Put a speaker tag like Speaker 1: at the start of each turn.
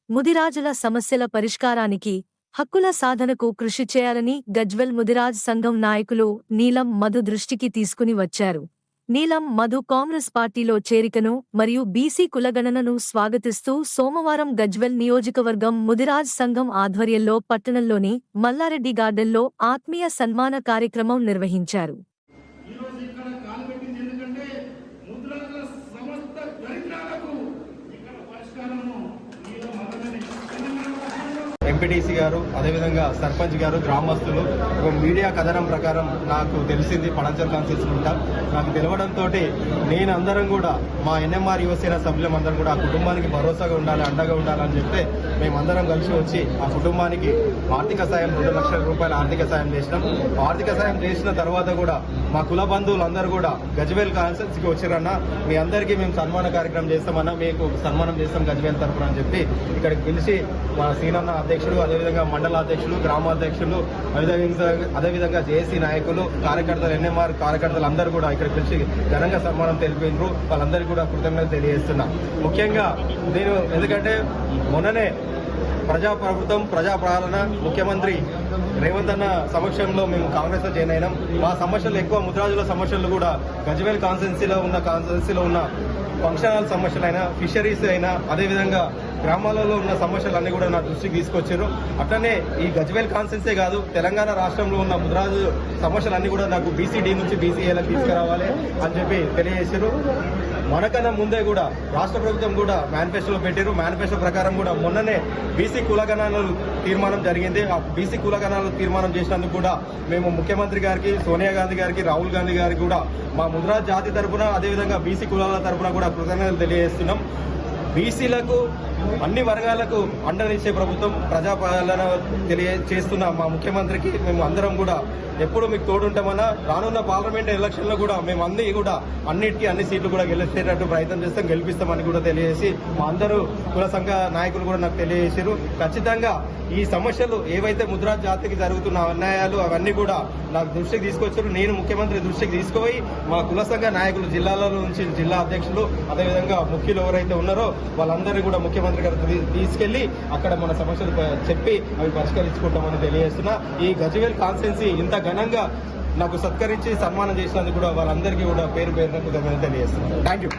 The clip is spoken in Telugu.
Speaker 1: ముదిరాజుల సమస్యల పరిష్కారానికి, హక్కుల సాధనకు కృషి చేయాలని గజ్వెల్ ముదిరాజ్ సంఘం నాయకులు నీలం మధు దృష్టికి తీసుకుని వచ్చారు. నీలం మధు కాంగ్రెస్ పార్టీలో చేరికను మరియు బీసీ కులగణనను స్వాగతిస్తూ సోమవారం గజ్వెల్ నియోజకవర్గం ముదిరాజ్ సంఘం ఆధ్వర్యంలో పట్టణంలోని మల్లారెడ్డి గార్డెన్లో ఆత్మీయ సన్మాన కార్యక్రమం నిర్వహించారు.
Speaker 2: ఎంపీటీసీ గారు, అదేవిధంగా సర్పంచ్ గారు, గ్రామస్తులు ఒక మీడియా కథనం ప్రకారం నాకు తెలిసింది. పడంచర్ కాన్స్టిట్యూన్సీ ఉంటా నాకు తెలవడంతో నేను అందరం కూడా మా ఎన్ఎంఆర్ యువసేన సభ్యులందరం కూడా ఆ కుటుంబానికి భరోసాగా ఉండాలి, అండగా ఉండాలని చెప్తే మేమందరం కలిసి వచ్చి ఆ కుటుంబానికి ఆర్థిక సాయం 2 లక్షల రూపాయల ఆర్థిక సాయం చేసినాం. ఆర్థిక సాయం చేసిన తర్వాత కూడా మా కుల బంధువులందరూ కూడా గజ్వేల్ కాన్స్టిట్యూన్సీకి వచ్చారన్న, మీ అందరికీ మేము సన్మాన కార్యక్రమం చేస్తామన్నా, మీకు సన్మానం చేస్తాం గజ్వేల్ తరఫున అని చెప్పి ఇక్కడికి పిలిచి మా సీనన్న అధ్యక్షుడు, అదేవిధంగా మండల అధ్యక్షులు, గ్రామాధ్యక్షులు, అదేవిధంగా జేఏసీ నాయకులు, కార్యకర్తలు, ఎన్ఎంఆర్ కార్యకర్తలు అందరూ కూడా ఇక్కడ పిలిచి ఘనంగా సన్మానం తెలిపినారు. వాళ్ళందరికీ కూడా కృతజ్ఞతలు తెలియజేస్తున్నా. ముఖ్యంగా నేను ఎందుకంటే మొన్ననే ప్రజాప్రభుత్వం, ప్రజాపాలన, ముఖ్యమంత్రి రేవంత్ అన్న సమక్షంలో మేము కాంగ్రెస్ లో జాయిన్ అయినాం. మా సమస్యలు ఎక్కువ ముద్రాజుల సమస్యలు కూడా గజ్వేల్ కాన్స్టిట్యున్సీలో ఉన్న ఫంక్షన్ హాల్ సమస్యలైనా, ఫిషరీస్ అయినా, అదేవిధంగా గ్రామాలలో ఉన్న సమస్యలన్నీ కూడా నా దృష్టికి తీసుకొచ్చారు. అట్లనే ఈ గజ్వేల్ కాన్స్టిట్యున్సీ కాదు, తెలంగాణ రాష్ట్రంలో ఉన్న ముద్రాజు సమస్యలన్నీ కూడా నాకు బీసీడీ నుంచి బీసీఏలకు తీసుకురావాలి అని చెప్పి తెలియజేశారు. మనకన్నా ముందే కూడా రాష్ట్ర ప్రభుత్వం కూడా మేనిఫెస్టోలో పెట్టారు. మేనిఫెస్టో ప్రకారం కూడా మొన్ననే బీసీ కులగణాలు తీర్మానం జరిగింది. ఆ బీసీ కులగణాలు తీర్మానం చేసినందుకు కూడా మేము ముఖ్యమంత్రి గారికి, సోనియా గాంధీ గారికి, రాహుల్ గాంధీ గారికి కూడా మా ముద్రాజ్ జాతి తరఫున, అదేవిధంగా బీసీ కులాల తరఫున కూడా కృతజ్ఞతలు తెలియజేస్తున్నాం. బీసీలకు అన్ని వర్గాలకు అండనిచ్చే ప్రభుత్వం, ప్రజాపాలన చేస్తున్న మా ముఖ్యమంత్రికి మేము అందరం కూడా ఎప్పుడు మీకు తోడుంటామన్నా. రానున్న పార్లమెంట్ ఎలక్షన్లో కూడా మేము అన్నిటికీ అన్ని సీట్లు కూడా గెలిచేటట్టు ప్రయత్నం చేస్తాం, గెలిపిస్తామని కూడా తెలియజేసి మా అందరూ కుల సంఘ నాయకులు కూడా నాకు తెలియజేశారు. ఖచ్చితంగా ఈ సమస్యలు ఏవైతే ముద్రాజ్ జాతికి జరుగుతున్న అన్యాయాలు అవన్నీ కూడా నాకు దృష్టికి తీసుకొచ్చారు. నేను ముఖ్యమంత్రి దృష్టికి తీసుకుపోయి మా కుల సంఘ నాయకులు, జిల్లాల నుంచి జిల్లా అధ్యక్షులు, అదేవిధంగా ముఖ్యులు ఎవరైతే ఉన్నారో వాళ్ళందరినీ కూడా ముఖ్యమంత్రి గారు తీసుకెళ్లి అక్కడ మన సమస్యలు చెప్పి అవి పరిష్కరించుకుంటామని తెలియజేస్తున్నా. ఈ గజ్వేల్ కాన్స్టిట్యున్సీ ఇంత ఘనంగా నాకు సత్కరించి సన్మానం చేసినందుకు కూడా వాళ్ళందరికీ కూడా పేరు పేరున తెలియజేస్తున్నాను. Thank you.